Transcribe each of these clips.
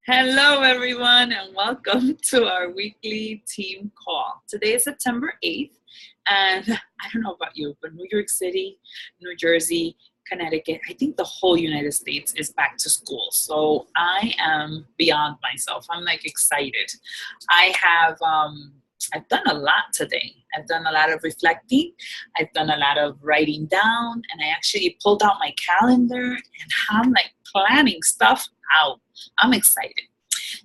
Hello, everyone, and welcome to our weekly team call. Today is September 8th, and I don't know about you, but New York City, New Jersey, Connecticut, I think the whole United States is back to school. So I am beyond myself. I'm like excited. I've done a lot today. I've done a lot of reflecting. I've done a lot of writing down, and I actually pulled out my calendar and I'm like planning stuff out. I'm excited.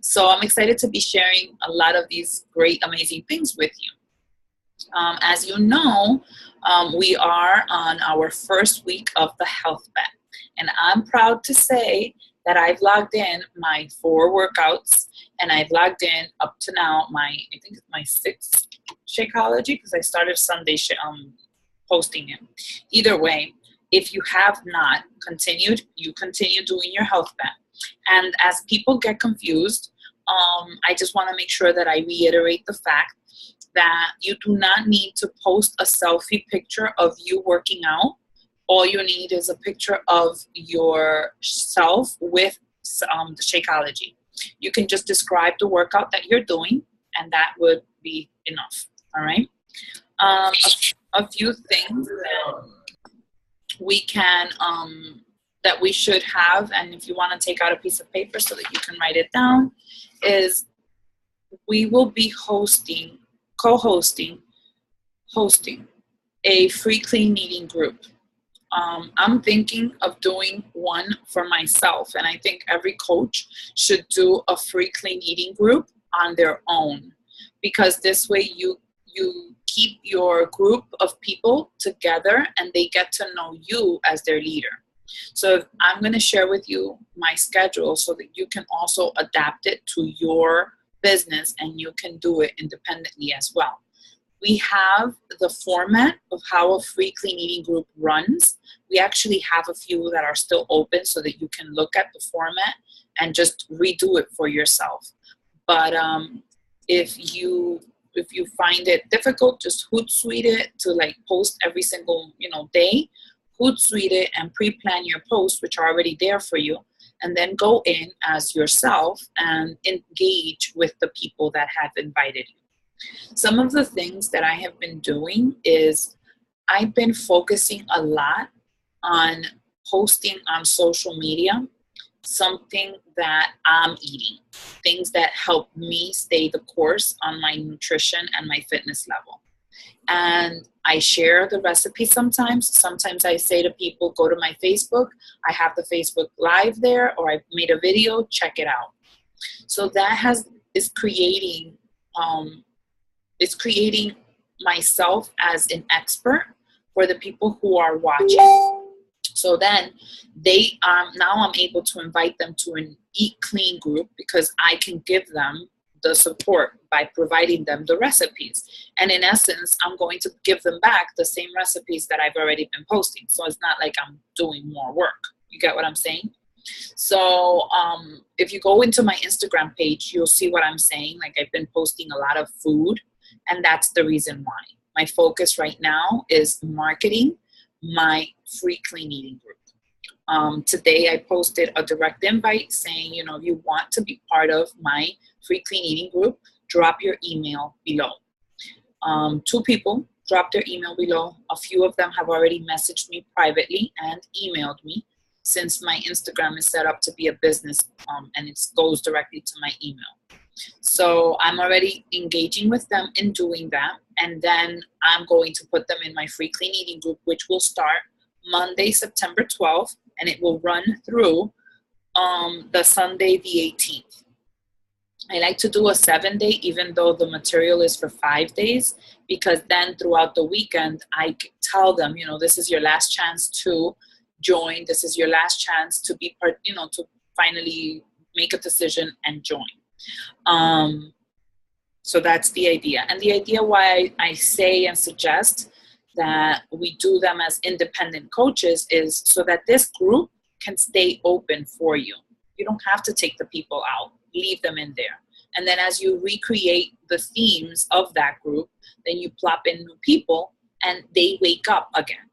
So I'm excited to be sharing a lot of these great, amazing things with you. As you know, we are on our first week of the health bet. And I'm proud to say that I've logged in my 4 workouts, and I've logged in up to now I think it's my 6th Shakeology, because I started Sunday posting it. Either way, if you have not continued, you continue doing your health bet. And as people get confused, I just want to make sure that I reiterate the fact that you do not need to post a selfie picture of you working out. All you need is a picture of yourself with the Shakeology. You can just describe the workout that you're doing, and that would be enough. All right. A few things that we can that we should have, and if you want to take out a piece of paper so that you can write it down, is we will be hosting a free clean eating group. I'm thinking of doing one for myself, and I think every coach should do a free clean eating group on their own, because this way you keep your group of people together and they get to know you as their leader. So I'm going to share with you my schedule so that you can also adapt it to your business and you can do it independently as well. We have the format of how a free clean eating group runs. We actually have a few that are still open so that you can look at the format and just redo it for yourself. But if you find it difficult, just Hootsuite it to like post every single day. Hootsuite it and pre-plan your posts, which are already there for you, and then go in as yourself and engage with the people that have invited you. Some of the things that I have been doing is I've been focusing a lot on posting on social media something that I'm eating, things that help me stay the course on my nutrition and my fitness level. And I share the recipe sometimes. Sometimes I say to people, go to my Facebook. I have the Facebook Live there, or I made a video, check it out. So that is creating myself as an expert for the people who are watching. So then now I'm able to invite them to an Eat Clean group, because I can give them the support by providing them the recipes. And in essence, I'm going to give them back the same recipes that I've already been posting. So it's not like I'm doing more work. You get what I'm saying? So if you go into my Instagram page, you'll see what I'm saying. Like, I've been posting a lot of food, and that's the reason why. My focus right now is marketing my free clean eating group. Today I posted a direct invite saying, if you want to be part of my free clean eating group, drop your email below. 2 people dropped their email below. A few of them have already messaged me privately and emailed me, since my Instagram is set up to be a business and it goes directly to my email. So I'm already engaging with them in doing that. And then I'm going to put them in my free clean eating group, which will start Monday, September 12th, and it will run through the Sunday, the 18th. I like to do a 7-day, even though the material is for 5 days, because then throughout the weekend, I tell them, this is your last chance to join. This is your last chance to be part, to finally make a decision and join. So that's the idea. And the idea why I say and suggest that we do them as independent coaches is so that this group can stay open for you. You don't have to take the people out. Leave them in there. And then as you recreate the themes of that group, then you plop in new people and they wake up again.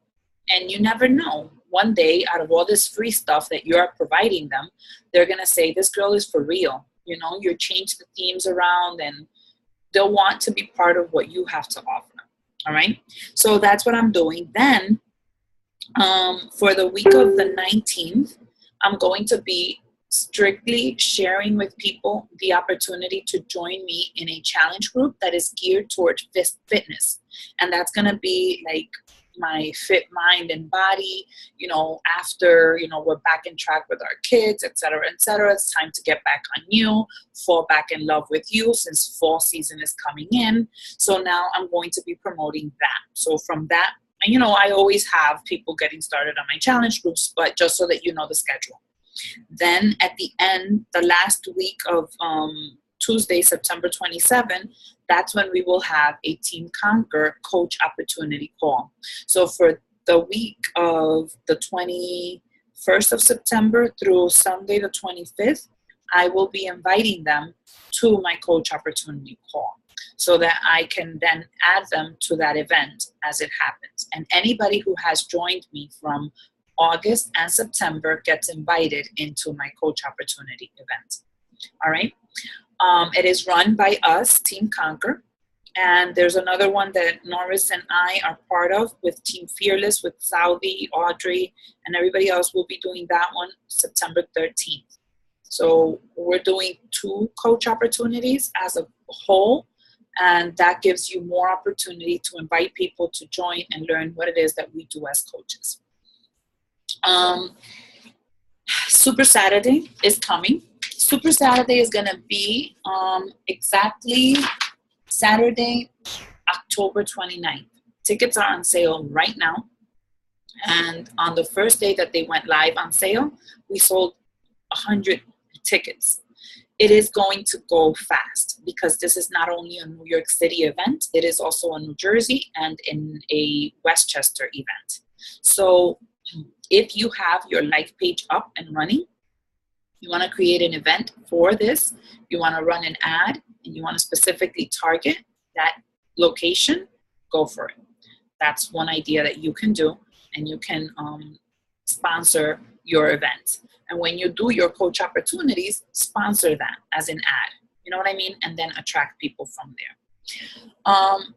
And you never know. one day, out of all this free stuff that you're providing them, they're going to say, this girl is for real. You know, you change the themes around, and they'll want to be part of what you have to offer. All right. So that's what I'm doing. Then for the week of the 19th, I'm going to be strictly sharing with people the opportunity to join me in a challenge group that is geared towards fitness. And that's going to be like my fit mind and body, you know, after, you know, we're back in track with our kids, et cetera, et cetera. It's time to get back on you, fall back in love with you, since fall season is coming in. So now I'm going to be promoting that. So from that, and you know, I always have people getting started on my challenge groups, but just so that you know the schedule. Then at the end, the last week of Tuesday, September 27, that's when we will have a Team Conquer coach opportunity call. So for the week of the 21st of September through Sunday the 25th, I will be inviting them to my coach opportunity call so that I can then add them to that event as it happens. And anybody who has joined me from August and September gets invited into my coach opportunity event. All right. It is run by us, Team Conquer. And there's another one that Norris and I are part of with Team Fearless, with Saudi, Audrey, and everybody else. Will be doing that one September 13th. So we're doing 2 coach opportunities as a whole. And that gives you more opportunity to invite people to join and learn what it is that we do as coaches. Super Saturday is coming. Super Saturday is going to be exactly Saturday, October 29th. Tickets are on sale right now. And on the first day that they went live on sale, we sold 100 tickets. It is going to go fast because this is not only a New York City event, it is also a New Jersey and in a Westchester event. So if you have your life page up and running, you want to create an event for this, you want to run an ad, and you want to specifically target that location, go for it. That's one idea that you can do, and you can sponsor your event. And when you do your coach opportunities, sponsor that as an ad. You know what I mean? And then attract people from there.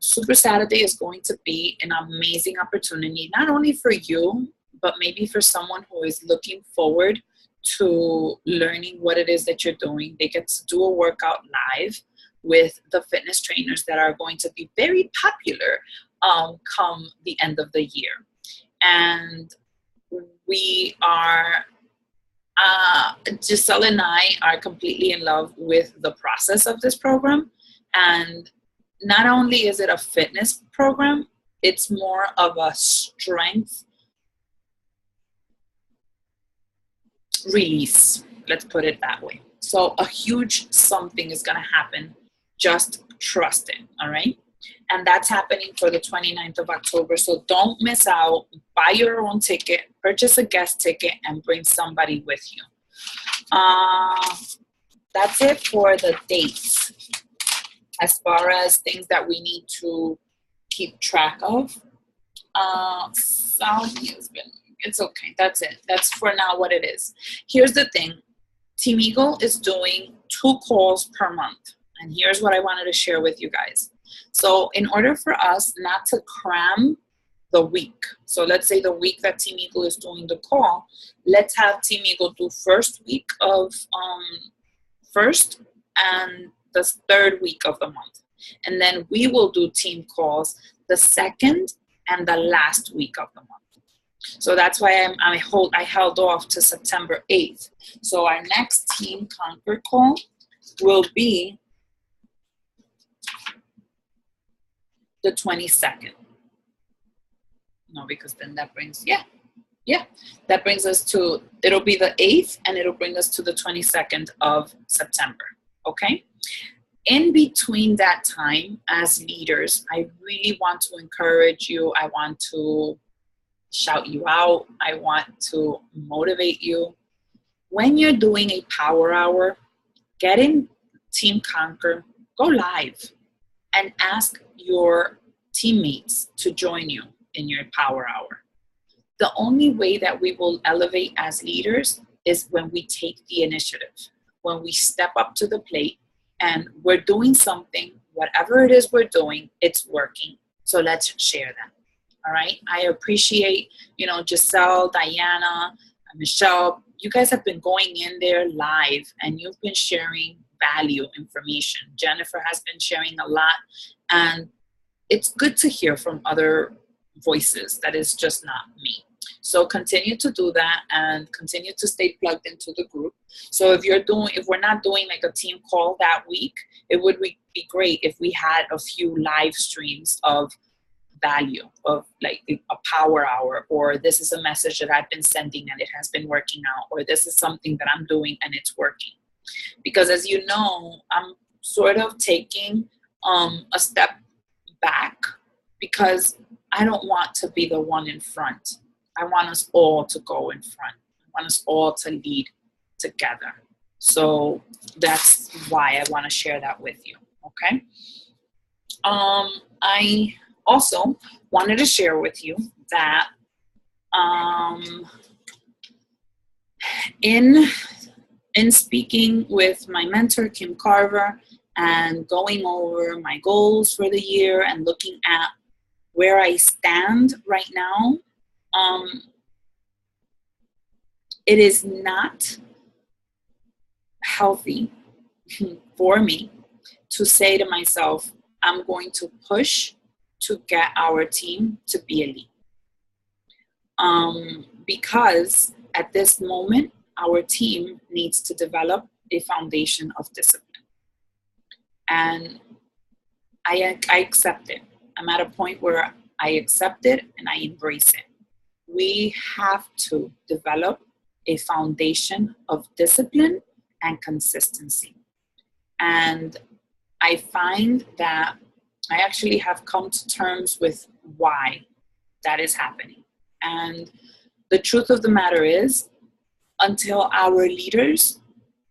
Super Saturday is going to be an amazing opportunity, not only for you, but maybe for someone who is looking forward to learning what it is that you're doing. They get to do a workout live with the fitness trainers that are going to be very popular come the end of the year. And we are, Giselle and I are completely in love with the process of this program. And not only is it a fitness program, it's more of a strength release. Let's put it that way. So a huge something is going to happen. Just trust it. All right. And that's happening for the 29th of October. So don't miss out. Buy your own ticket, purchase a guest ticket, and bring somebody with you. That's it for the dates. As far as things that we need to keep track of, Saudi has been, it's okay. That's it. That's for now what it is. Here's the thing. Team Eagle is doing 2 calls per month. And here's what I wanted to share with you guys. So in order for us not to cram the week, so let's say the week that Team Eagle is doing the call, let's have Team Eagle do first week of first and the 3rd week of the month. And then we will do team calls the 2nd and the last week of the month. So that's why I held off to September 8th. So our next Team Conquer call will be the 22nd. No, because then that brings, that brings us to, it'll be the 8th and it'll bring us to the 22nd of September. Okay? In between that time, as leaders, I really want to encourage you. I want to shout you out. I want to motivate you. When you're doing a power hour, get in Team Conquer, go live, and ask your teammates to join you in your power hour. the only way that we will elevate as leaders is when we take the initiative, when we step up to the plate and we're doing something, whatever it is we're doing, it's working. So let's share that. All right. I appreciate, Giselle, Diana, Michelle. You guys have been going in there live and you've been sharing value information. Jennifer has been sharing a lot, and it's good to hear from other voices that is just not me. So continue to do that and continue to stay plugged into the group. So if we're not doing like a team call that week, it would be great if we had a few live streams of value, of like a power hour, or this is a message that I've been sending and it has been working out, or this is something that I'm doing and it's working. Because as you know, I'm sort of taking a step back because I don't want to be the one in front. I want us all to go in front. I want us all to lead together. So that's why I want to share that with you. Okay. I also wanted to share with you that in speaking with my mentor, Kim Carver, and going over my goals for the year and looking at where I stand right now, it is not healthy for me to say to myself, I'm going to push to get our team to be elite. Because at this moment, our team needs to develop a foundation of discipline. And I accept it. I'm at a point where I accept it and I embrace it. We have to develop a foundation of discipline and consistency. And I find that I actually have come to terms with why that is happening. And the truth of the matter is, until our leaders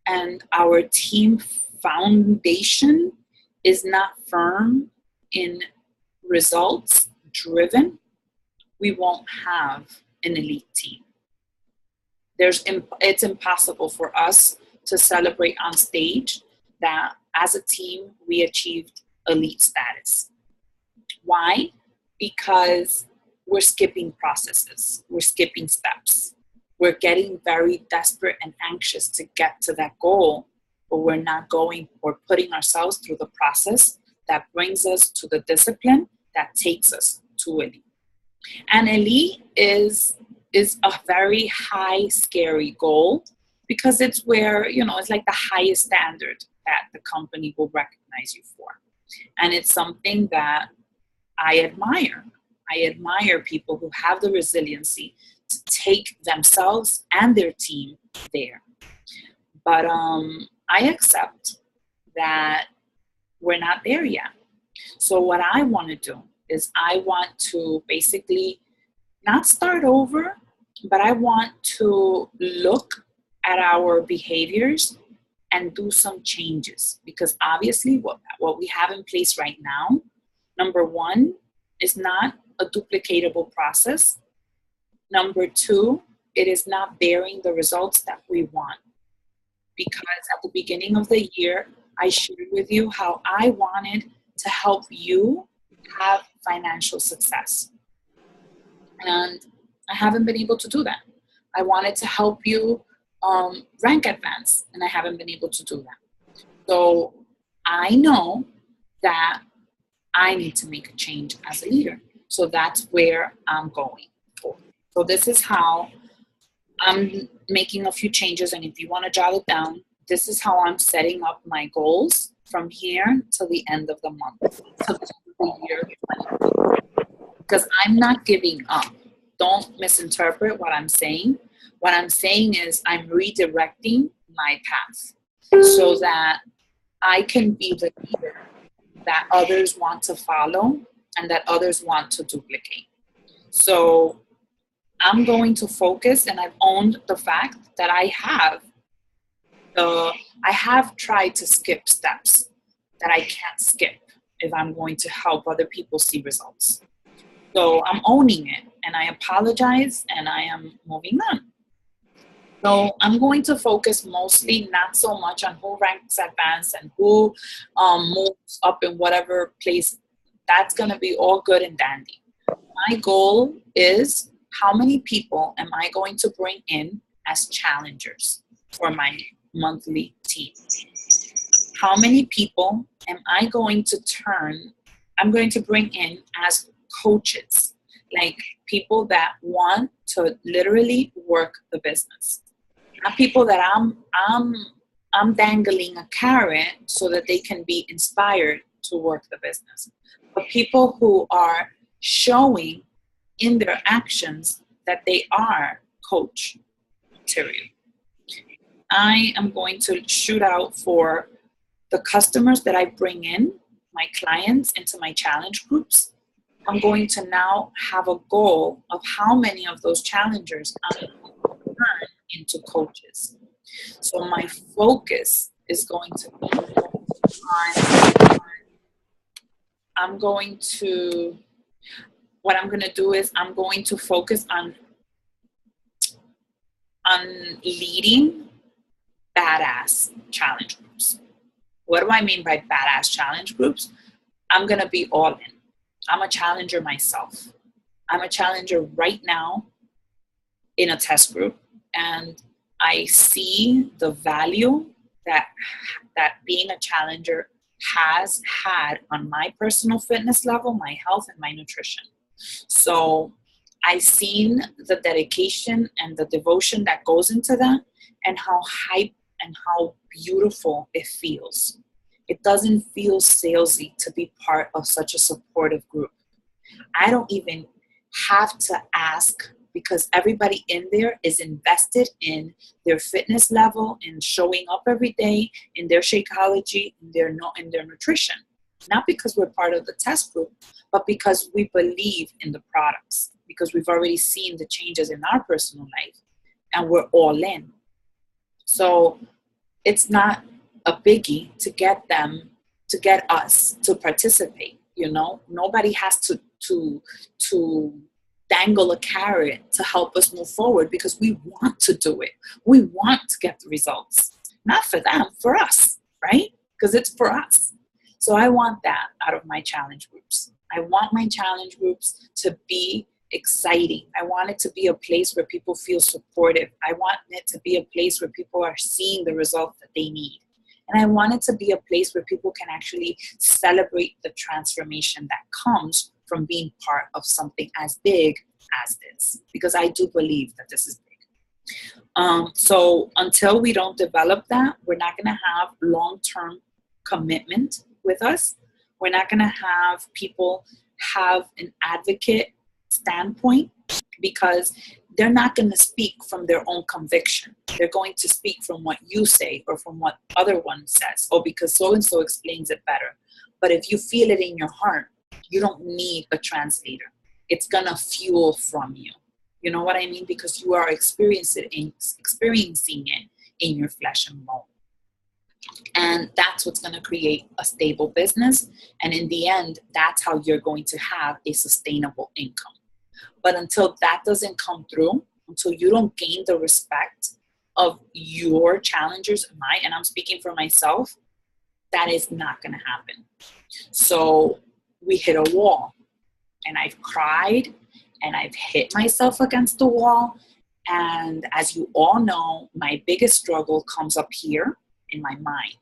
and our team foundation is not firm in results driven, we won't have an elite team. It's impossible for us to celebrate on stage that as a team we achieved elite status. Why? Because we're skipping processes, we're skipping steps. We're getting very desperate and anxious to get to that goal, but we're not going or putting ourselves through the process that brings us to the discipline that takes us to elite. And elite is a very high, scary goal because it's where, it's like the highest standard that the company will recognize you for. And it's something that I admire. I admire people who have the resiliency to take themselves and their team there. But I accept that we're not there yet. So what I want to do is I want to basically not start over, but I want to look at our behaviors and do some changes. Because obviously what we have in place right now, number one, is not a duplicatable process. Number two, it is not bearing the results that we want. Because at the beginning of the year, I shared with you how I wanted to help you have financial success. And I haven't been able to do that. I wanted to help you rank advance, and I haven't been able to do that. So I know that I need to make a change as a leader. So that's where I'm going for. So this is how I'm making a few changes. And if you want to jot it down, this is how I'm setting up my goals from here to the end of the month, to the end of the year. Because I'm not giving up. Don't misinterpret what I'm saying. What I'm saying is I'm redirecting my path so that I can be the leader that others want to follow and that others want to duplicate. So I'm going to focus, and I've owned the fact that I have tried to skip steps that I can't skip if I'm going to help other people see results. So I'm owning it, and I apologize, and I am moving on. So I'm going to focus mostly not so much on who ranks advanced and who moves up in whatever place. That's going to be all good and dandy. My goal is, how many people am I going to bring in as challengers for my monthly team? How many people am I going to bring in as coaches, like people that want to literally work the business? Not people that I'm dangling a carrot so that they can be inspired to work the business, but people who are showing in their actions that they are coach material. I am going to shoot out for the customers that I bring in, my clients, into my challenge groups. I'm going to now have a goal of how many of those challengers I'm going to turn into coaches. So my focus is going to be on, what I'm going to do is I'm going to focus on leading badass challenge groups. What do I mean by badass challenge groups? I'm going to be all in. I'm a challenger myself. I'm a challenger right now in a test group, and I see the value that being a challenger has had on my personal fitness level, my health, and my nutrition. So I've seen the dedication and the devotion that goes into that, and how hype and how beautiful it feels. It doesn't feel salesy to be part of such a supportive group. I don't even have to ask, because everybody in there is invested in their fitness level, in showing up every day, in their Shakeology, in their nutrition. Not because we're part of the test group, but because we believe in the products, because we've already seen the changes in our personal life, and we're all in. So it's not a biggie to get us to participate. Nobody has to dangle a carrot to help us move forward, because we want to do it. We want to get the results, not for them, for us, right? Because it's for us. So I want that out of my challenge groups. I want my challenge groups to be exciting. I want it to be a place where people feel supportive. I want it to be a place where people are seeing the results that they need. And I want it to be a place where people can actually celebrate the transformation that comes from being part of something as big as this, because I do believe that this is big. So until we don't develop that, we're not going to have long-term commitment with us. We're not going to have people have an advocate standpoint, because they're not going to speak from their own conviction. They're going to speak from what you say, or from what other one says, or because so-and-so explains it better. But if you feel it in your heart, you don't need a translator. It's going to fuel from you. You know what I mean? Because you are experiencing it in your flesh and bone. And that's what's going to create a stable business. And in the end, that's how you're going to have a sustainable income. But until that doesn't come through, until you don't gain the respect of your challengers, and I'm speaking for myself, that is not going to happen. So we hit a wall, and I've cried, and I've hit myself against the wall. And as you all know, my biggest struggle comes up here in my mind.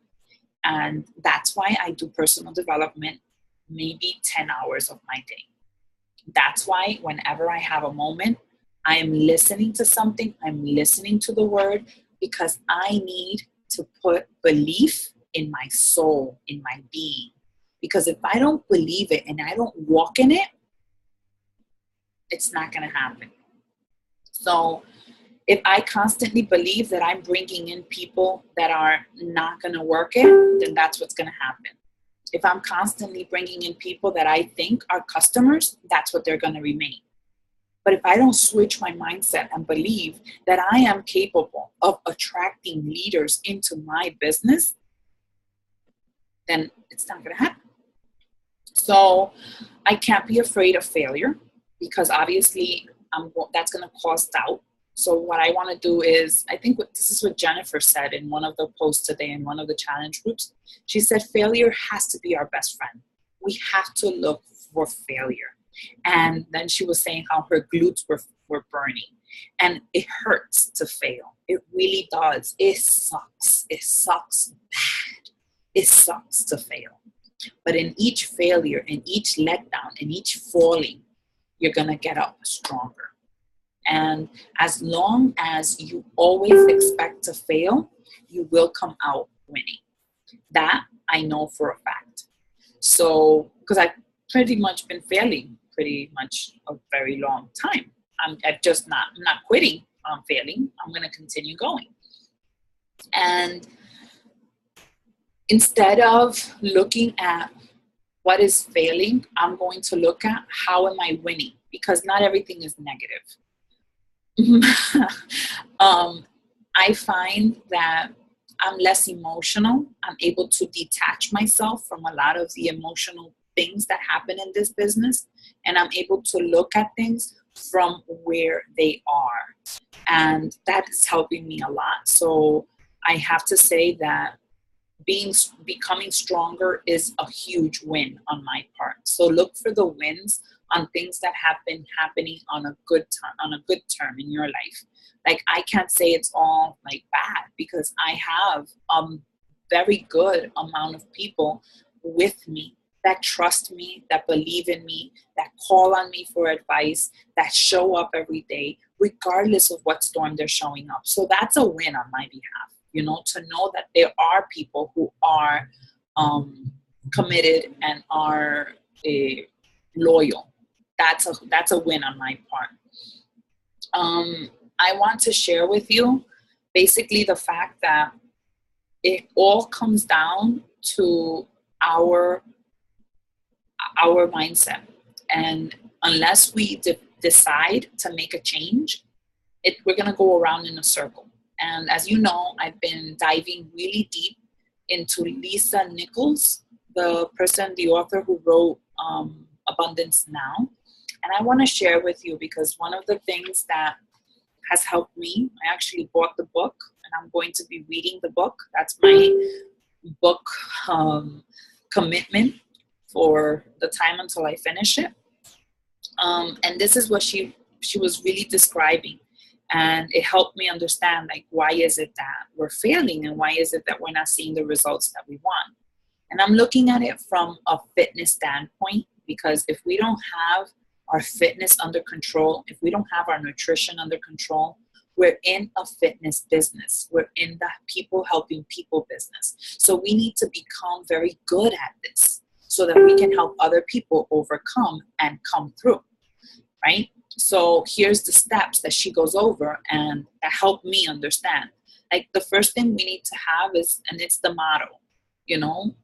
And that's why I do personal development maybe 10 hours of my day. That's why whenever I have a moment, I am listening to something, I'm listening to the word, because I need to put belief in my soul, in my being. Because if I don't believe it and I don't walk in it, it's not going to happen. So if I constantly believe that I'm bringing in people that are not going to work it, then that's what's going to happen. If I'm constantly bringing in people that I think are customers, that's what they're going to remain. But if I don't switch my mindset and believe that I am capable of attracting leaders into my business, then it's not going to happen. So I can't be afraid of failure. because obviously that's going to cause doubt. So what I want to do is, I think this is what Jennifer said in one of the posts today in one of the challenge groups. She said, failure has to be our best friend. We have to look for failure. And then she was saying how her glutes were burning. And it hurts to fail. It really does. It sucks. It sucks bad. It sucks to fail. But in each failure, in each letdown, in each falling, you're going to get up stronger. And as long as you always expect to fail, you will come out winning. That I know for a fact. So, because I've pretty much been failing pretty much a very long time. I'm not quitting on failing. I'm going to continue going. And instead of looking at what is failing, I'm going to look at how am I winning, because not everything is negative. I find that I'm less emotional. I'm able to detach myself from a lot of the emotional things that happen in this business. And I'm able to look at things from where they are. And that is helping me a lot. So I have to say that becoming stronger is a huge win on my part. So look for the wins on things that have been happening on a good term in your life. Like, I can't say it's all like bad, because I have a very good amount of people with me that trust me, that believe in me, that call on me for advice, that show up every day, regardless of what storm they're showing up. So that's a win on my behalf, to know that there are people who are committed and are loyal. That's a win on my part. I want to share with you basically the fact that it all comes down to our mindset. And unless we decide to make a change, we're going to go around in a circle. And as you know, I've been diving really deep into Lisa Nichols, the author who wrote Abundance Now. And I want to share with you, because one of the things that has helped me, I actually bought the book and I'm going to be reading the book. That's my book commitment for the time until I finish it. And this is what she was really describing. And it helped me understand, like, why is it that we're failing and why is it that we're not seeing the results that we want? And I'm looking at it from a fitness standpoint, because if we don't have our fitness under control, if we don't have our nutrition under control, we're in a fitness business. We're in the people helping people business. So we need to become very good at this so that we can help other people overcome and come through, right? So here's the steps that she goes over and that help me understand. Like, the first thing we need to have is, and it's the motto,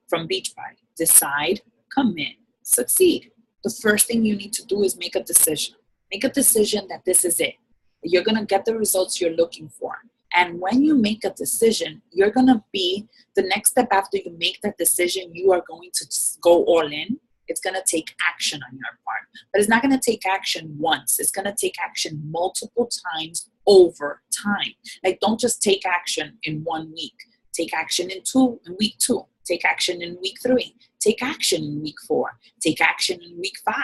from Beachbody: decide, commit, succeed. The first thing you need to do is make a decision. Make a decision that this is it. You're going to get the results you're looking for. And when you make a decision, you're going to be, the next step after you make that decision, you are going to just go all in. It's going to take action on your part. But it's not going to take action once. It's going to take action multiple times over time. Like, don't just take action in 1 week. Take action in week 2. Take action in week 3. Take action in week 4. Take action in week 5.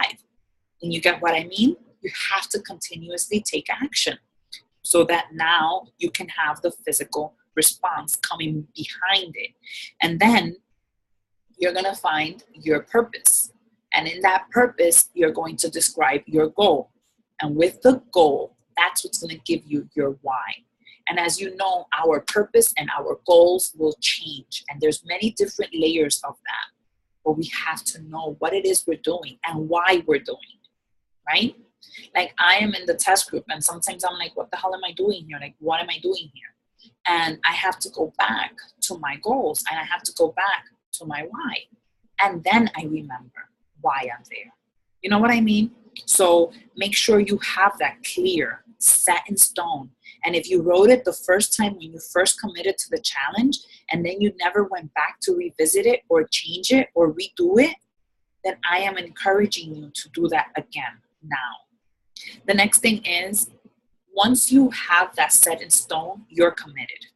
And you get what I mean? You have to continuously take action so that now you can have the physical response coming behind it. And then you're going to find your purpose. And in that purpose, you're going to describe your goal. And with the goal, that's what's going to give you your why. And as you know, our purpose and our goals will change. And there's many different layers of that. But we have to know what it is we're doing and why we're doing it, right? Like, I am in the test group and sometimes I'm like, what the hell am I doing here? Like, what am I doing here? And I have to go back to my goals and I have to go back to my why. And then I remember why I'm there. You know what I mean? So make sure you have that clear, set in stone. And if you wrote it the first time when you first committed to the challenge and then you never went back to revisit it or change it or redo it, then I am encouraging you to do that again now. The next thing is, once you have that set in stone, you're committed.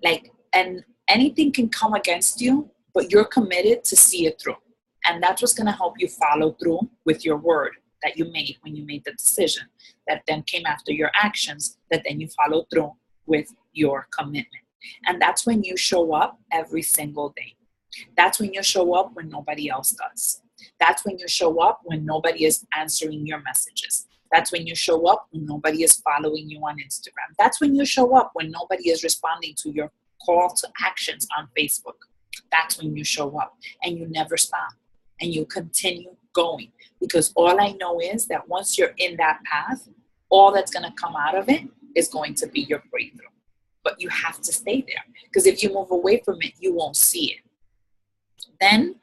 Like, and anything can come against you, but you're committed to see it through. And that's what's going to help you follow through with your word that you made when you made the decision, that then came after your actions, that then you follow through with your commitment. And that's when you show up every single day. That's when you show up when nobody else does. That's when you show up when nobody is answering your messages. That's when you show up when nobody is following you on Instagram. That's when you show up when nobody is responding to your call to actions on Facebook. That's when you show up, and you never stop, and you continue going, because all I know is that once you're in that path, all that's going to come out of it is going to be your breakthrough. But you have to stay there, because if you move away from it, you won't see it. Then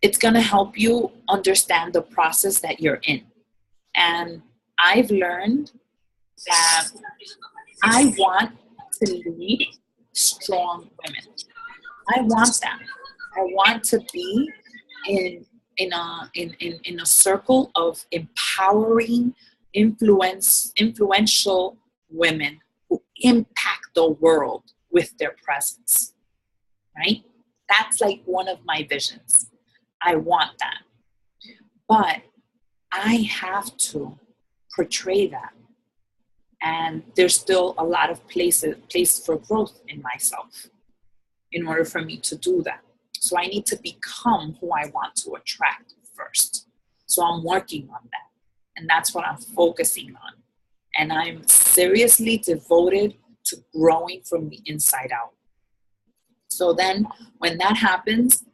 it's going to help you understand the process that you're in. And I've learned that I want to lead strong women. I want that. I want to be in a circle of empowering, influential women who impact the world with their presence, right? That's like one of my visions. I want that. But I have to portray that. And there's still a lot of place for growth in myself in order for me to do that. So I need to become who I want to attract first. So I'm working on that. And that's what I'm focusing on. And I'm seriously devoted to growing from the inside out. So then when that happens,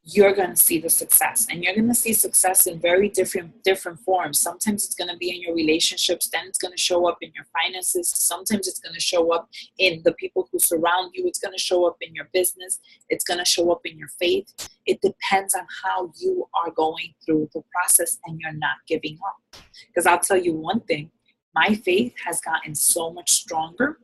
you're going to see the success, and you're going to see success in very different forms. Sometimes it's going to be in your relationships, then it's going to show up in your finances. Sometimes it's going to show up in the people who surround you. It's going to show up in your business. It's going to show up in your faith. It depends on how you are going through the process, and you're not giving up. Because I'll tell you one thing, my faith has gotten so much stronger.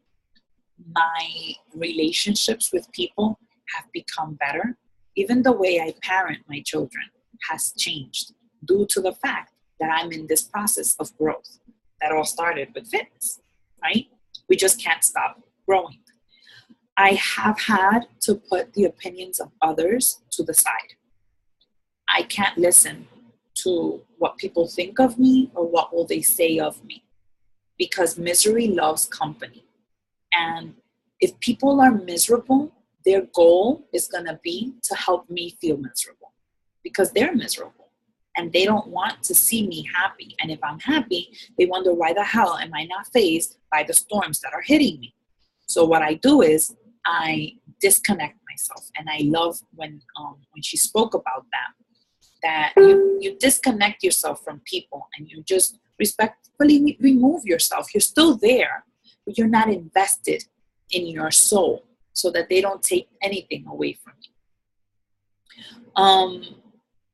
My relationships with people have become better. Even the way I parent my children has changed due to the fact that I'm in this process of growth that all started with fitness, right? We just can't stop growing. I have had to put the opinions of others to the side. I can't listen to what people think of me or what will they say of me, because misery loves company. And if people are miserable, their goal is going to be to help me feel miserable, because they're miserable and they don't want to see me happy. And if I'm happy, they wonder, why the hell am I not fazed by the storms that are hitting me? So what I do is I disconnect myself. And I love when she spoke about that you disconnect yourself from people and you just respectfully remove yourself. You're still there, but you're not invested in your soul, so that they don't take anything away from you.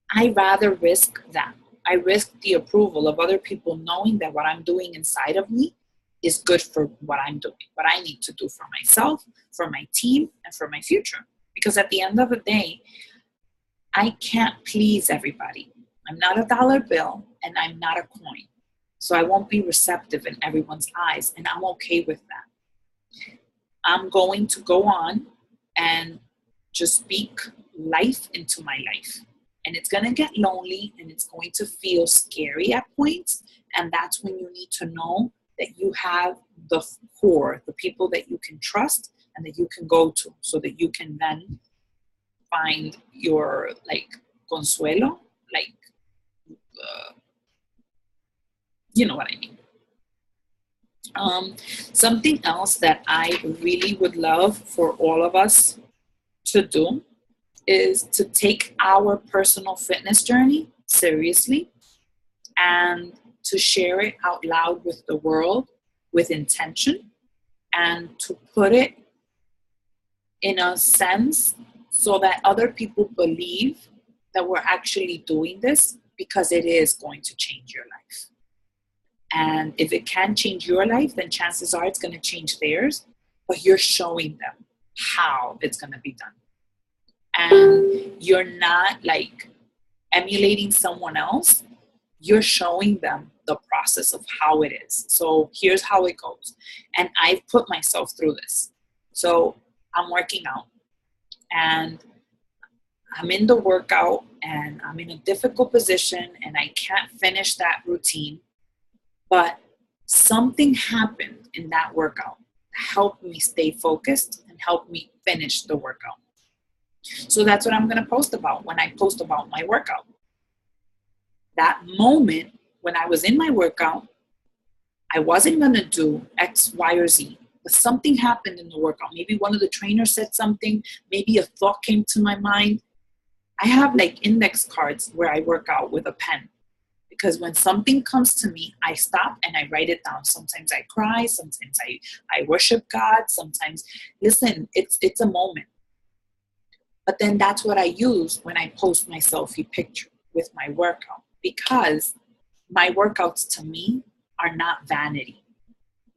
I rather risk that. I risk the approval of other people, knowing that what I'm doing inside of me is good for what I'm doing, what I need to do for myself, for my team, and for my future. Because at the end of the day, I can't please everybody. I'm not a dollar bill, and I'm not a coin. So I won't be receptive in everyone's eyes, and I'm okay with that. I'm going to go on and just speak life into my life. And it's going to get lonely, and it's going to feel scary at points. And that's when you need to know that you have the core, the people that you can trust and that you can go to, so that you can then find your consuelo, you know what I mean. Something else that I really would love for all of us to do is to take our personal fitness journey seriously and to share it out loud with the world with intention, and to put it in a sense so that other people believe that we're actually doing this, because it is going to change your life. And if it can change your life, then chances are it's going to change theirs, but you're showing them how it's going to be done. And you're not emulating someone else. you're showing them the process of how it is. So here's how it goes. And I've put myself through this. So I'm working out and I'm in the workout and I'm in a difficult position and I can't finish that routine. But something happened in that workout that helped me stay focused and helped me finish the workout. So that's what I'm going to post about when I post about my workout. That moment when I was in my workout, I wasn't going to do X, Y, or Z. But something happened in the workout. Maybe one of the trainers said something. Maybe a thought came to my mind. I have like index cards where I work out with a pen. Because when something comes to me, I stop and I write it down. Sometimes I cry. Sometimes I worship God. Sometimes, listen, it's a moment. But then that's what I use when I post my selfie picture with my workout. Because my workouts to me are not vanity.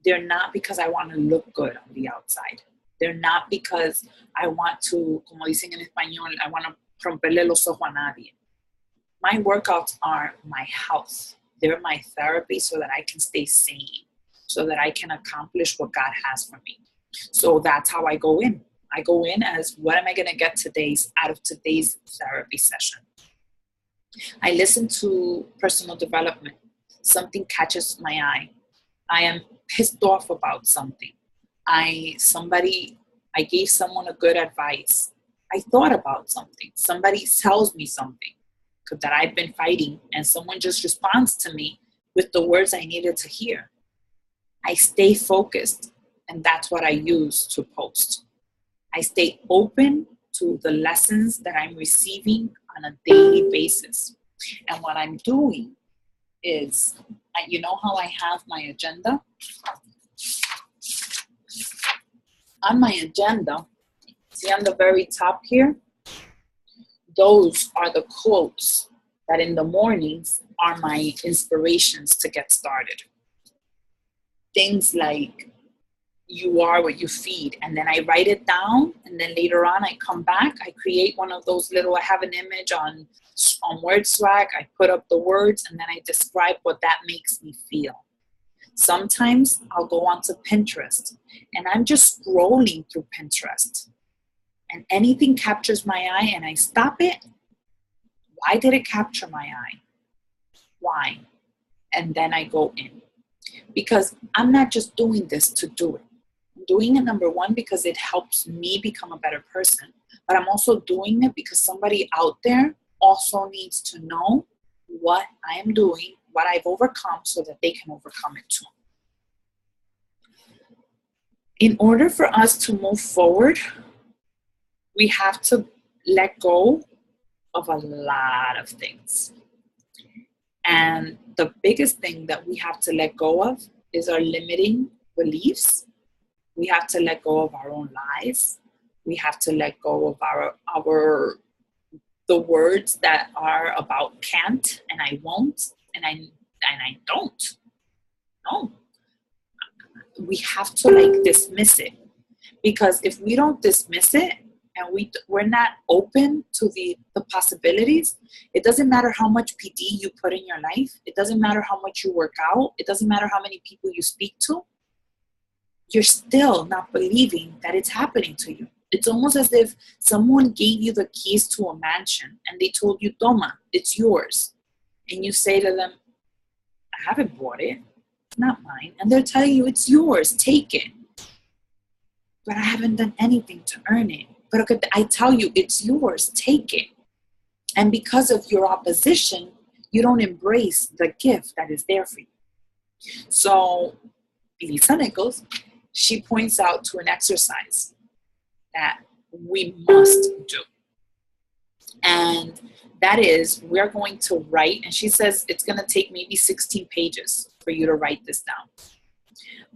They're not because I want to look good on the outside. They're not because I want to, como dicen en español, I want to romperle los ojos a nadie. My workouts are my health. They're my therapy so that I can stay sane, so that I can accomplish what God has for me. So that's how I go in. I go in as, what am I going to get out of today's therapy session? I listen to personal development. Something catches my eye. I am pissed off about something. I gave someone a good advice. I thought about something. Somebody tells me something that I've been fighting, and someone just responds to me with the words I needed to hear. I stay focused, and that's what I use to post. I stay open to the lessons that I'm receiving on a daily basis. And what I'm doing is, you know how I have my agenda? On my agenda, see on the very top here, those are the quotes that in the mornings are my inspirations to get started. Things like, you are what you feed. And then I write it down. And then later on, I come back. I create one of those I have an image on Word Swag. I put up the words and then I describe what that makes me feel. Sometimes I'll go onto Pinterest and I'm just scrolling through Pinterest. And anything captures my eye and I stop it. Why did it capture my eye? Why? And then I go in. Because I'm not just doing this to do it. I'm doing it, number one, because it helps me become a better person. But I'm also doing it because somebody out there also needs to know what I am doing, what I've overcome, so that they can overcome it too. In order for us to move forward, we have to let go of a lot of things. And the biggest thing that we have to let go of is our limiting beliefs. We have to let go of our own lies. We have to let go of the words that are about can't and I won't and I don't. No. We have to dismiss it, because if we don't dismiss it and we're not open to the possibilities, it doesn't matter how much PD you put in your life. It doesn't matter how much you work out. It doesn't matter how many people you speak to. You're still not believing that it's happening to you. It's almost as if someone gave you the keys to a mansion and they told you, Toma, it's yours. And you say to them, I haven't bought it. It's not mine. And they're telling you, it's yours. Take it. But I haven't done anything to earn it. But okay, I tell you, it's yours. Take it. And because of your opposition, you don't embrace the gift that is there for you. So Lisa Nichols, she points out to an exercise that we must do. And that is, we're going to write, and she says it's going to take maybe 16 pages for you to write this down.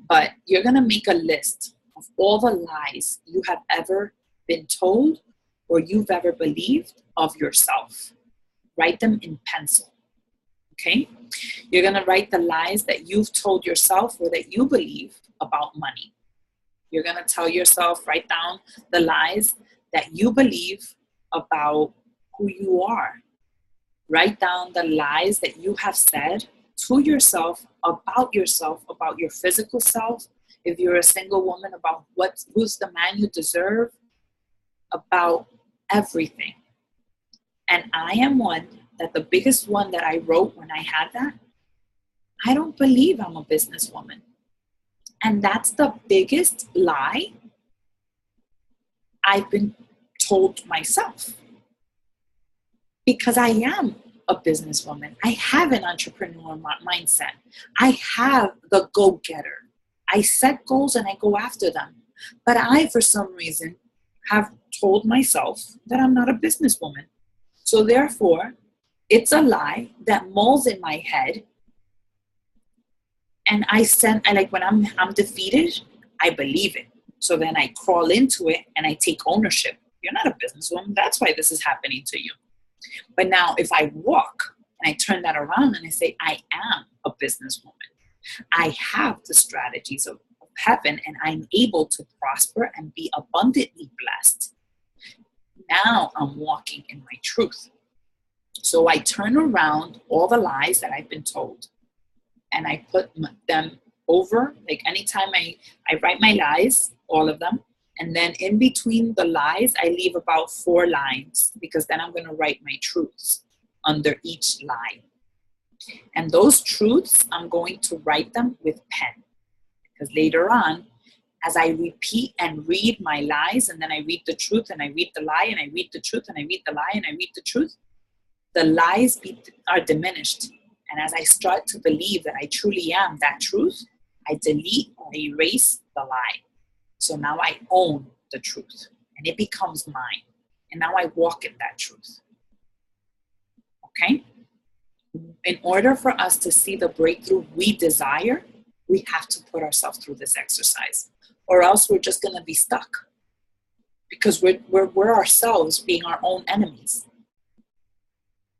But you're going to make a list of all the lies you have ever been told or you've ever believed of yourself. Write them in pencil. Okay? You're going to write the lies that you've told yourself or that you believe about money. You're going to tell yourself, write down the lies that you believe about who you are. Write down the lies that you have said to yourself, about your physical self. If you're a single woman, about who's the man you deserve, about everything. And I am one that the biggest one that I wrote when I had that, I don't believe I'm a businesswoman. And that's the biggest lie I've been told myself. Because I am a businesswoman. I have an entrepreneurial mindset. I have the go-getter. I set goals and I go after them. But I, for some reason, have told myself that I'm not a businesswoman. So therefore, it's a lie that molds in my head. And when I'm defeated, I believe it. So then I crawl into it and I take ownership. You're not a businesswoman. That's why this is happening to you. But now if I walk and I turn that around and I say, I am a businesswoman. I have the strategies of heaven and I'm able to prosper and be abundantly blessed. Now I'm walking in my truth. So I turn around all the lies that I've been told and I put them over, like anytime I write my lies, all of them, and then in between the lies, I leave about 4 lines because then I'm going to write my truths under each lie. And those truths, I'm going to write them with pen. Because later on, as I repeat and read my lies, and then I read the truth, and I read the lie, and I read the truth, and I read the lie, and I read the truth, the lies are diminished. And as I start to believe that I truly am that truth, I delete or erase the lie. So now I own the truth and it becomes mine. And now I walk in that truth. Okay? In order for us to see the breakthrough we desire, we have to put ourselves through this exercise. Or else we're just going to be stuck. Because we're ourselves being our own enemies.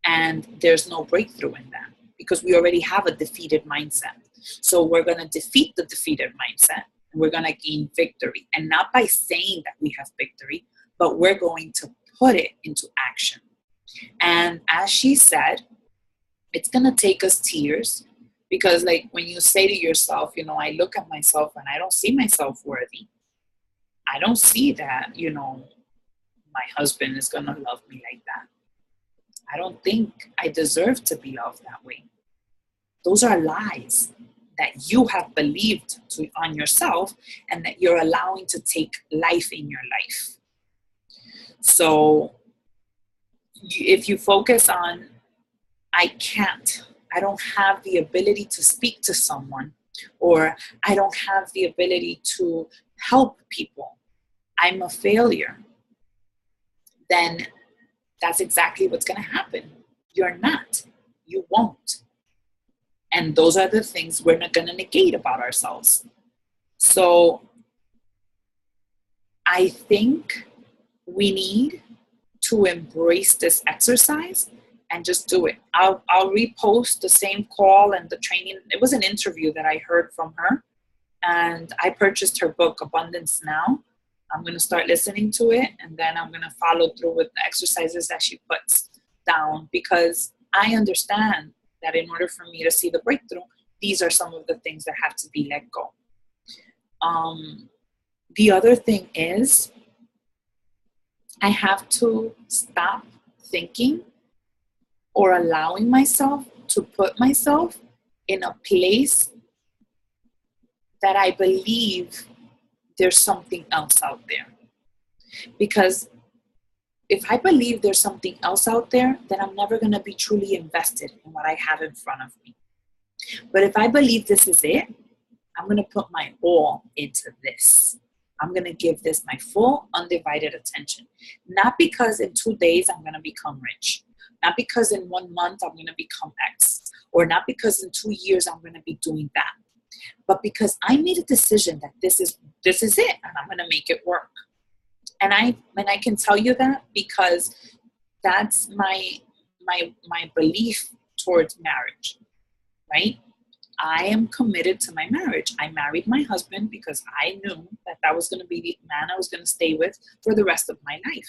And there's no breakthrough in that. Because we already have a defeated mindset. So we're going to defeat the defeated mindset. We're going to gain victory. And not by saying that we have victory, but we're going to put it into action. And as she said, it's going to take us tears because like when you say to yourself, I look at myself and I don't see myself worthy. I don't see that, my husband is going to love me like that. I don't think I deserve to be loved that way. Those are lies that you have believed on yourself and that you're allowing to take life in your life. So if you focus on, I don't have the ability to speak to someone, or I don't have the ability to help people, I'm a failure, then that's exactly what's going to happen. You're not. You won't. And those are the things we're not going to negate about ourselves. So I think we need to embrace this exercise and just do it. I'll repost the same call and the training. It was an interview that I heard from her. And I purchased her book, Abundance Now. I'm going to start listening to it. And then I'm going to follow through with the exercises that she puts down. Because I understand that in order for me to see the breakthrough, these are some of the things that have to be let go. The other thing is, I have to stop thinking or allowing myself to put myself in a place that I believe there's something else out there. Because if I believe there's something else out there, then I'm never going to be truly invested in what I have in front of me. But if I believe this is it, I'm going to put my all into this. I'm going to give this my full, undivided attention. Not because in 2 days I'm going to become rich. Not because in 1 month I'm going to become X. Or not because in 2 years I'm going to be doing that. But because I made a decision that this is it, and I'm going to make it work. And I can tell you that because that's my belief towards marriage, right? I am committed to my marriage. I married my husband because I knew that was going to be the man I was going to stay with for the rest of my life.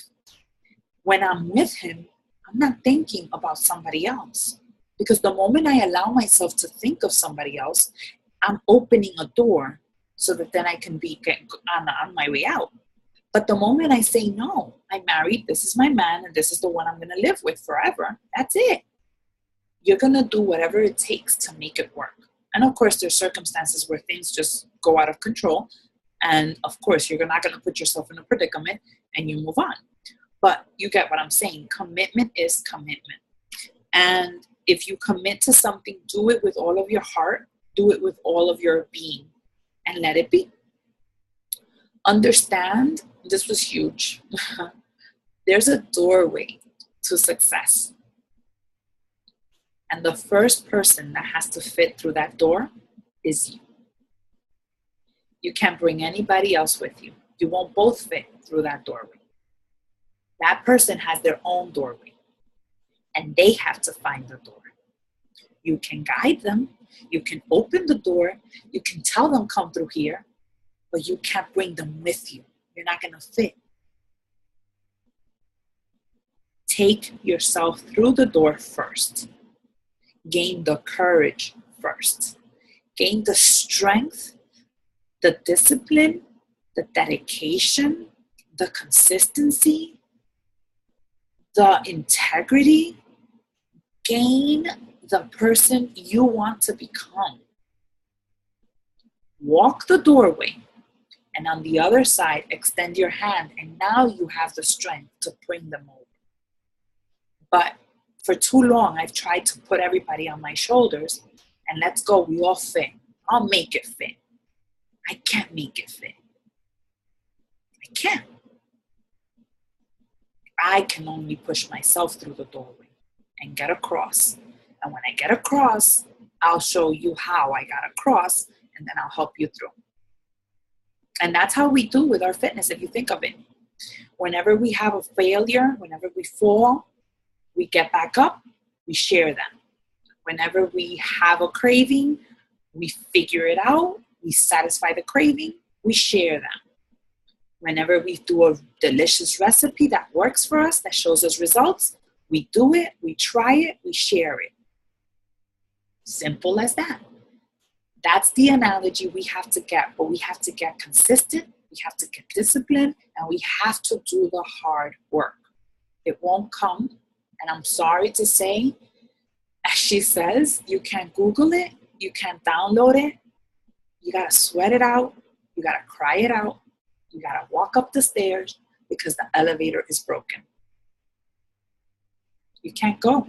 When I'm with him, I'm I'm not thinking about somebody else. Because the moment I allow myself to think of somebody else, I'm opening a door so that then I can get on my way out. But the moment I say, no, I'm married, this is my man, and this is the one I'm going to live with forever, that's it. You're going to do whatever it takes to make it work. And of course, there's circumstances where things just go out of control. And of course, you're not going to put yourself in a predicament and you move on. But you get what I'm saying. Commitment is commitment. And if you commit to something, do it with all of your heart, do it with all of your being, and let it be. Understand, this was huge. There's a doorway to success. And the first person that has to fit through that door is you. You can't bring anybody else with you. You won't both fit through that doorway. That person has their own doorway. And they have to find the door. You can guide them. You can open the door. You can tell them, come through here. But you can't bring them with you. You're not going to fit. Take yourself through the door first. Gain the courage first. Gain the strength, the discipline, the dedication, the consistency, the integrity. Gain the person you want to become. Walk the doorway, and on the other side, extend your hand, and now you have the strength to bring them over. But for too long, I've tried to put everybody on my shoulders, and let's go, we all fit. I'll make it fit. I can't make it fit. I can't. I can only push myself through the doorway and get across. And when I get across, I'll show you how I got across, and then I'll help you through. And that's how we do with our fitness, if you think of it. Whenever we have a failure, whenever we fall, we get back up, we share them. Whenever we have a craving, we figure it out, we satisfy the craving, we share them. Whenever we do a delicious recipe that works for us, that shows us results, we do it, we try it, we share it. Simple as that. That's the analogy we have to get, but we have to get consistent, we have to get disciplined, and we have to do the hard work. It won't come, and I'm sorry to say, as she says, you can't Google it, you can't download it, you gotta sweat it out, you gotta cry it out, you gotta walk up the stairs because the elevator is broken. You can't go.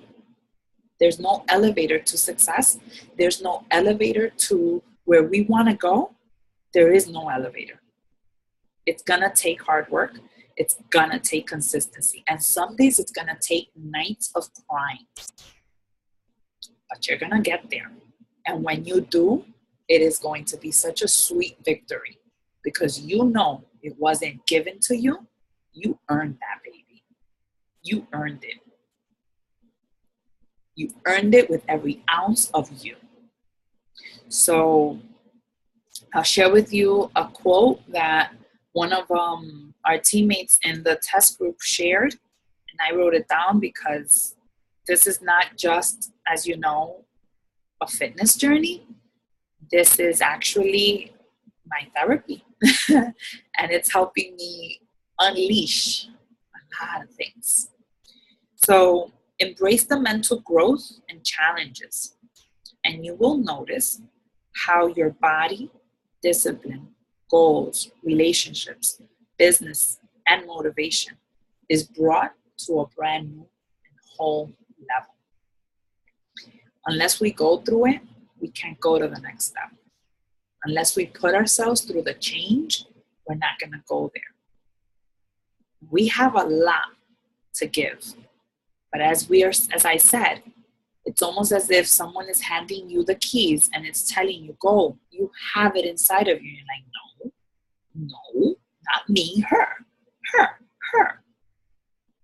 There's no elevator to success. There's no elevator to where we want to go. There is no elevator. It's going to take hard work. It's going to take consistency. And some days it's going to take nights of crying. But you're going to get there. And when you do, it is going to be such a sweet victory because you know it wasn't given to you. You earned that, baby. You earned it. You earned it with every ounce of you. So I'll share with you a quote that one of our teammates in the test group shared. And I wrote it down because this is not just, as you know, a fitness journey. This is actually my therapy. And it's helping me unleash a lot of things. So embrace the mental growth and challenges, and you will notice how your body, discipline, goals, relationships, business, and motivation is brought to a brand new and whole level. Unless we go through it, we can't go to the next step. Unless we put ourselves through the change, we're not going to go there. We have a lot to give. But as I said, it's almost as if someone is handing you the keys and it's telling you, go, you have it inside of you. You're like, no, not me, her.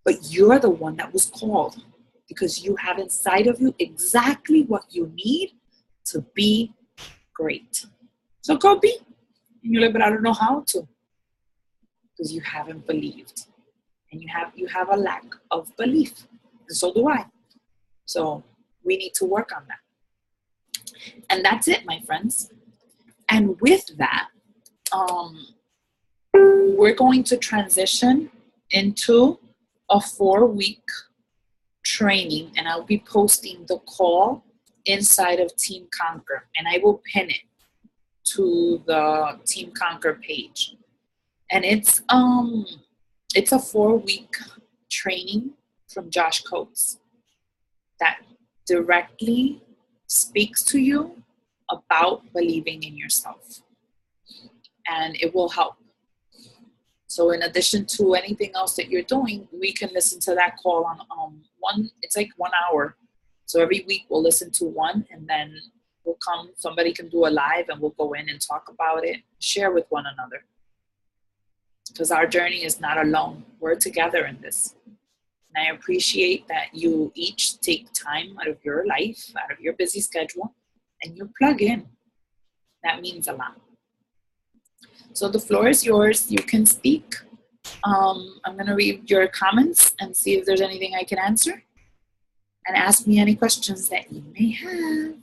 But you're the one that was called because you have inside of you exactly what you need to be great. So go be. And you're like, but I don't know how to. Because you haven't believed. And you have a lack of belief. so do I. So we need to work on that. And that's it, my friends. And with that, we're going to transition into a 4-week training, and I'll be posting the call inside of Team Conquer, and I will pin it to the Team Conquer page. And it's a 4-week training from Josh Coates that directly speaks to you about believing in yourself, and it will help. So in addition to anything else that you're doing, we can listen to that call on it's like 1 hour. So every week we'll listen to one, and then somebody can do a live, and we'll go in and talk about it, share with one another. Because our journey is not alone. We're together in this. And I appreciate that you each take time out of your life, out of your busy schedule, and you plug in. That means a lot. So the floor is yours. You can speak. I'm going to read your comments and see if there's anything I can answer. And ask me any questions that you may have.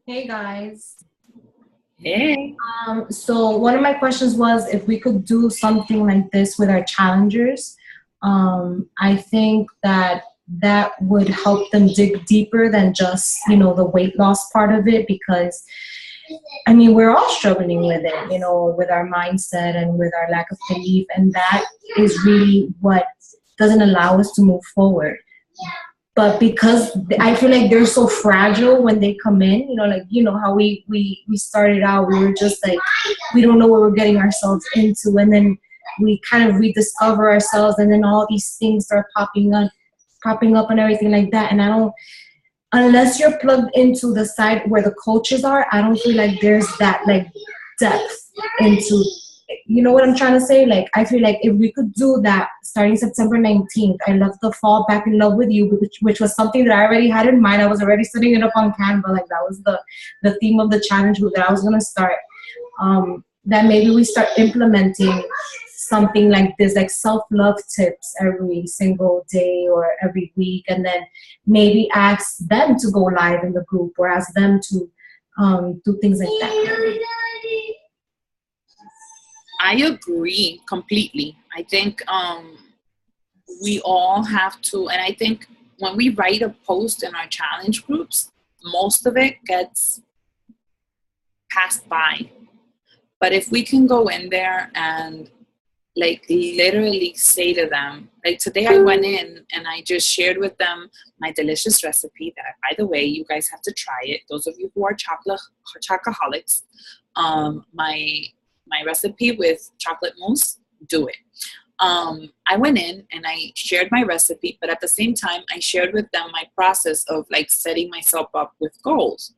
Hey guys. Hey. So one of my questions was if we could do something like this with our challengers. I think that would help them dig deeper than just, the weight loss part of it, because I mean, we're all struggling with it, with our mindset and with our lack of belief, and that is really what doesn't allow us to move forward. But because I feel like they're so fragile when they come in, how we started out, we were just like, we don't know what we're getting ourselves into. And then we kind of rediscover ourselves, and then all these things start popping up and everything like that. And unless you're plugged into the side where the coaches are, I don't feel like there's that like depth into, what I'm trying to say? Like, I feel like if we could do that starting September 19th, I love the Fall Back in Love with You, which was something that I already had in mind. I was already setting it up on Canva. Like, that was the theme of the challenge group that I was going to start. That maybe we start implementing something like this, like self-love tips every single day or every week, and then maybe ask them to go live in the group, or ask them to do things like that. I agree completely. I think we all have to, and I think when we write a post in our challenge groups, most of it gets passed by. But if we can go in there and like literally say to them, like today I went in and I just shared with them my delicious recipe that, by the way, you guys have to try it. Those of you who are chocoholics, my recipe with chocolate mousse, do it. I went in and I shared my recipe, but at the same time, I shared with them my process of like setting myself up with goals.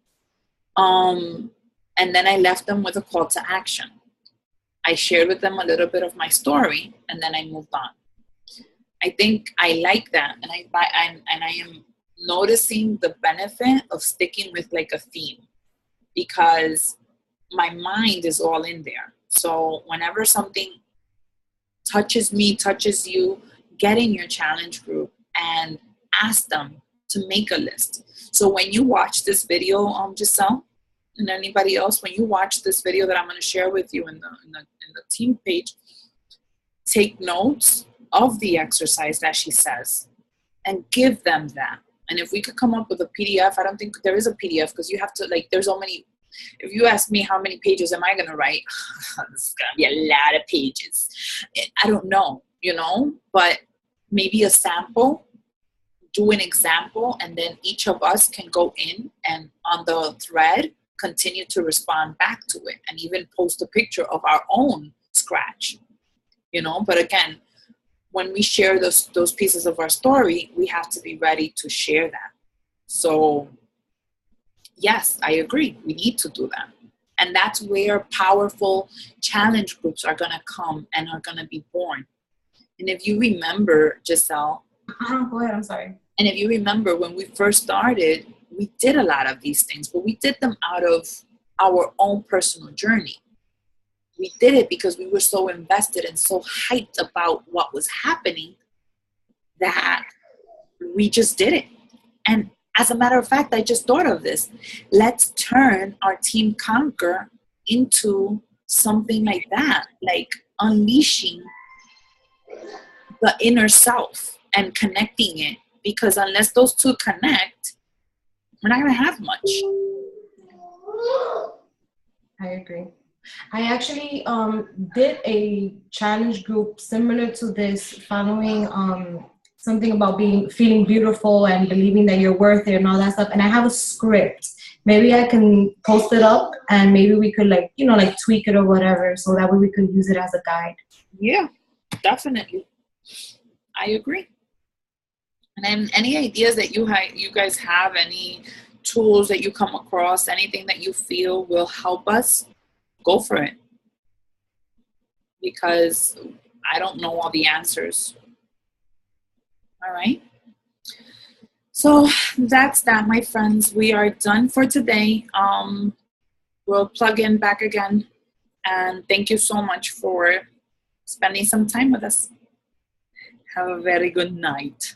And then I left them with a call to action. I shared with them a little bit of my story, and then I moved on. I think I like that, and I am noticing the benefit of sticking with like a theme, because my mind is all in there. So whenever something touches me, touches you, get in your challenge group and ask them to make a list. So when you watch this video, Giselle, and anybody else, when you watch this video that I'm going to share with you in the team page, take notes of the exercise that she says and give them that. And if we could come up with a PDF, I don't think there is a PDF, because you have to, like, there's so many. If you ask me how many pages am I going to write, it's going to be a lot of pages. I don't know, but maybe a sample, do an example, and then each of us can go in and on the thread continue to respond back to it, and even post a picture of our own scratch, But again, when we share those pieces of our story, we have to be ready to share that. So yes, I agree. We need to do that. And that's where powerful challenge groups are going to come and are going to be born. And if you remember, Giselle. Go ahead, I'm sorry. And if you remember when we first started, we did a lot of these things, but we did them out of our own personal journey. We did it because we were so invested and so hyped about what was happening that we just did it. And as a matter of fact, I just thought of this. Let's turn our Team Conquer into something like that, like unleashing the inner self and connecting it. Because unless those two connect, we're not going to have much. I agree. I actually did a challenge group similar to this, following something about feeling beautiful and believing that you're worth it and all that stuff. And I have a script. Maybe I can post it up, and maybe we could tweak it or whatever, so that way we could use it as a guide. Yeah, definitely. I agree. And then any ideas that you guys have, any tools that you come across, anything that you feel will help us, go for it. Because I don't know all the answers. All right. So that's that, my friends. We are done for today. We'll plug in back again. And thank you so much for spending some time with us. Have a very good night.